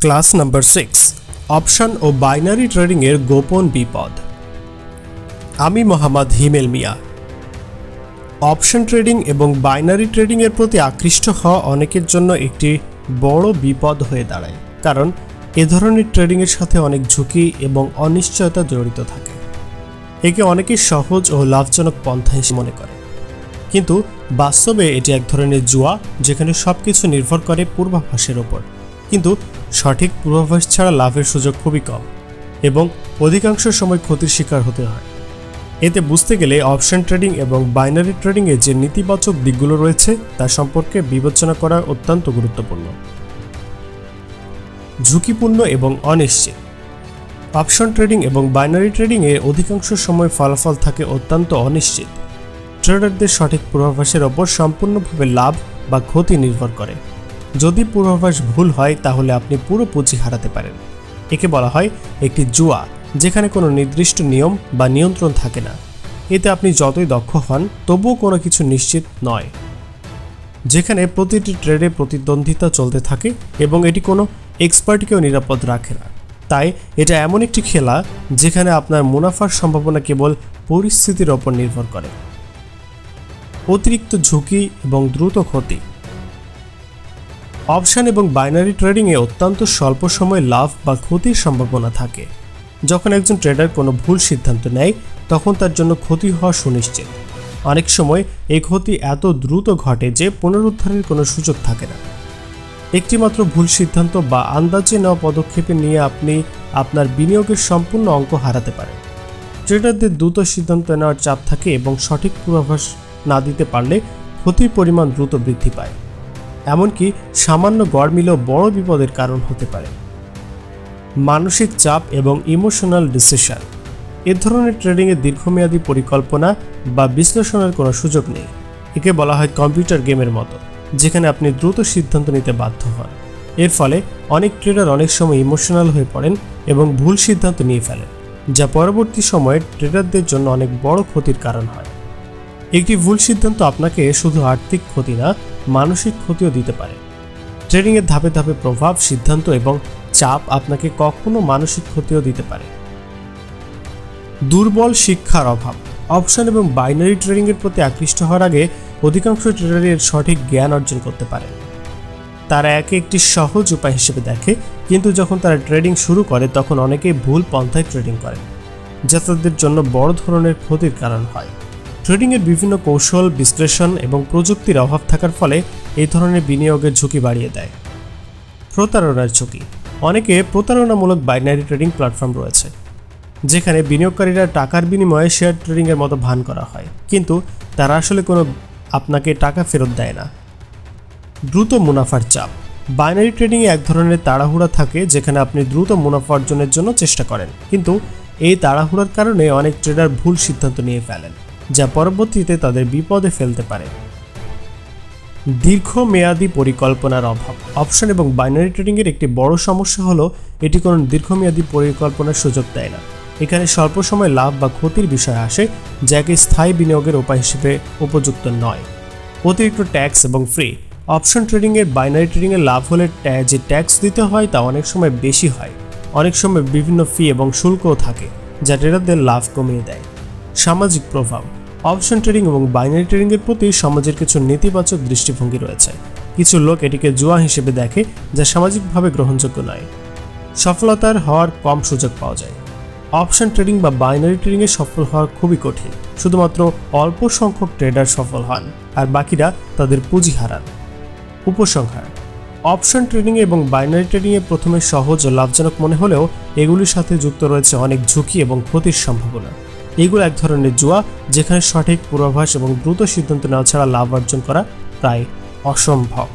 Class number 6 option ও binary trading এর গোপন বিপদ। আমি মোহাম্মদ হিমেল মিয়া। অপশন ট্রেডিং এবং বাইনারি ট্রেডিং এর প্রতি আকৃষ্ট হওয়া অনেকের জন্য একটি বড় বিপদ হয়ে দাঁড়ায়, কারণ এ ধরনের ট্রেডিং এর সাথে অনেক ঝুঁকি এবং অনিশ্চয়তা জড়িত থাকে। একে অনেকেই সহজ ও লাভজনক পন্থা হিসেবে মনে করে, কিন্তু বাস্তবে এটি এক ধরনের জুয়া, যেখানে সবকিছু নির্ভর করে পূর্বাভাসের ওপর। কিন্তু সঠিক পূর্বাভাস ছাড়া লাভের সুযোগ খুবই কম এবং অধিকাংশ সময় ক্ষতির শিকার হতে হয়। এতে বুঝতে গেলে অপশন ট্রেডিং এবং বাইনারি ট্রেডিংয়ে যে নেতিবাচক দিকগুলো রয়েছে তা সম্পর্কে বিবেচনা করা অত্যন্ত গুরুত্বপূর্ণ। ঝুঁকিপূর্ণ এবং অনিশ্চিত। অপশন ট্রেডিং এবং বাইনারি ট্রেডিংয়ে অধিকাংশ সময় ফলাফল থাকে অত্যন্ত অনিশ্চিত। ট্রেডারদের সঠিক পূর্বাভাসের ওপর সম্পূর্ণভাবে লাভ বা ক্ষতি নির্ভর করে। যদি পূর্বাভাস ভুল হয় তাহলে আপনি পুরো পুঁজি হারাতে পারেন। একে বলা হয় একটি জুয়া, যেখানে কোনো নির্দিষ্ট নিয়ম বা নিয়ন্ত্রণ থাকে না। এতে আপনি যতই দক্ষ হন তবুও কোনো কিছু নিশ্চিত নয়, যেখানে প্রতিটি ট্রেডে প্রতিদ্বন্দ্বিতা চলতে থাকে এবং এটি কোনো এক্সপার্টকেও নিরাপদ রাখে না। তাই এটা এমন একটি খেলা যেখানে আপনার মুনাফার সম্ভাবনা কেবল পরিস্থিতির ওপর নির্ভর করে। অতিরিক্ত ঝুঁকি এবং দ্রুত ক্ষতি। অপশন এবং বাইনারি ট্রেডিংয়ে অত্যন্ত স্বল্প সময় লাভ বা ক্ষতির সম্ভাবনা থাকে। যখন একজন ট্রেডার কোনো ভুল সিদ্ধান্ত নেয় তখন তার জন্য ক্ষতি হওয়া সুনিশ্চিত। অনেক সময় এই ক্ষতি এত দ্রুত ঘটে যে পুনরুদ্ধারের কোনো সুযোগ থাকে না। একটিমাত্র ভুল সিদ্ধান্ত বা আন্দাজে নেওয়া পদক্ষেপে নিয়ে আপনি আপনার বিনিয়োগের সম্পূর্ণ অঙ্ক হারাতে পারেন। ট্রেডারদের দ্রুত সিদ্ধান্ত নেওয়ার চাপ থাকে এবং সঠিক পূর্বাভাস না দিতে পারলে ক্ষতির পরিমাণ দ্রুত বৃদ্ধি পায়, এমনকি সামান্য গড়মিলও বড় বিপদের কারণ হতে পারে। মানসিক চাপ এবং ইমোশনাল ডিসিশন। এ ধরনের ট্রেডিংয়ে দীর্ঘমেয়াদী পরিকল্পনা বা বিশ্লেষণের কোনো সুযোগ নেই। একে বলা হয় কম্পিউটার গেমের মতো, যেখানে আপনি দ্রুত সিদ্ধান্ত নিতে বাধ্য হন। এর ফলে অনেক ট্রেডার অনেক সময় ইমোশনাল হয়ে পড়েন এবং ভুল সিদ্ধান্ত নিয়ে ফেলেন, যা পরবর্তী সময়ে ট্রেডারদের জন্য অনেক বড় ক্ষতির কারণ হয়। একটি ভুল সিদ্ধান্ত আপনাকে শুধু আর্থিক ক্ষতি না, মানসিক ক্ষতিও দিতে পারে। ট্রেডিংয়ের ধাপে ধাপে প্রভাব, সিদ্ধান্ত এবং চাপ আপনাকে কখনো মানসিক ক্ষতিও দিতে পারে। দুর্বল শিক্ষার অভাব। অপশন এবং বাইনারি ট্রেডিংয়ের প্রতি আকৃষ্ট হওয়ার আগে অধিকাংশ ট্রেডারের সঠিক জ্ঞান অর্জন করতে পারে। তারা একে একটি সহজ উপায় হিসেবে দেখে, কিন্তু যখন তারা ট্রেডিং শুরু করে তখন অনেকেই ভুল পন্থায় ট্রেডিং করে, যা তাদের জন্য বড় ধরনের ক্ষতির কারণ হয়। ট্রেডিংয়ের বিভিন্ন কৌশল, বিশ্লেষণ এবং প্রযুক্তির অভাব থাকার ফলে এই ধরনের বিনিয়োগের ঝুঁকি বাড়িয়ে দেয়। প্রতারণার ঝুঁকি। অনেকে প্রতারণামূলক বাইনারি ট্রেডিং প্ল্যাটফর্ম রয়েছে, যেখানে বিনিয়োগকারীরা টাকার বিনিময়ে শেয়ার ট্রেডিংয়ের মতো ভান করা হয়, কিন্তু তারা আসলে আপনাকে টাকা ফেরত দেয় না। দ্রুত মুনাফার চাপ। বাইনারি ট্রেডিংয়ে এক ধরনের তাড়াহুড়া থাকে, যেখানে আপনি দ্রুত মুনাফা অর্জনের জন্য চেষ্টা করেন, কিন্তু এই তাড়াহুড়ার কারণে অনেক ট্রেডার ভুল সিদ্ধান্ত নিয়ে ফেলেন, যা পরবর্তীতে তাদের বিপদে ফেলতে পারে। দীর্ঘমেয়াদী পরিকল্পনার অভাব। অপশন এবং বাইনারি ট্রেডিংয়ের একটি বড় সমস্যা হলো এটি কোনো দীর্ঘমেয়াদী পরিকল্পনার সুযোগ দেয় না। এখানে স্বল্প সময় লাভ বা ক্ষতির বিষয় আসে, যাকে স্থায়ী বিনিয়োগের উপায় হিসেবে উপযুক্ত নয়। অতিরিক্ত ট্যাক্স এবং ফ্রি। অপশন ট্রেডিংয়ের বাইনারি ট্রেডিংয়ের লাভ হলে যে ট্যাক্স দিতে হয় তা অনেক সময় বেশি হয়। অনেক সময় বিভিন্ন ফি এবং শুল্কও থাকে, যা ট্রেডারদের লাভ কমিয়ে দেয়। সামাজিক প্রভাব। অপশন ট্রেডিং এবং বাইনারি ট্রেডিংয়ের প্রতি সমাজের কিছু নেতিবাচক দৃষ্টিভঙ্গি রয়েছে। কিছু লোক এটিকে জুয়া হিসেবে দেখে, যা সামাজিকভাবে গ্রহণযোগ্য নয়। সফলতার হওয়ার কম সুযোগ পাওয়া যায়। অপশন ট্রেডিং বা বাইনারি ট্রেডিংয়ে সফল হওয়া খুবই কঠিন। শুধুমাত্র অল্প সংখ্যক ট্রেডার সফল হন, আর বাকিরা তাদের পুঁজি হারান। উপসংহার। অপশন ট্রেডিং এবং বাইনারি ট্রেডিংয়ে প্রথমে সহজ ও লাভজনক মনে হলেও এগুলির সাথে যুক্ত রয়েছে অনেক ঝুঁকি এবং ক্ষতির সম্ভাবনা। এগুলো এক ধরনের জুয়া, যেখানে সঠিক পূর্বাভাস এবং দ্রুত সিদ্ধান্ত নেওয়া ছাড়া লাভ অর্জন করা প্রায় অসম্ভব।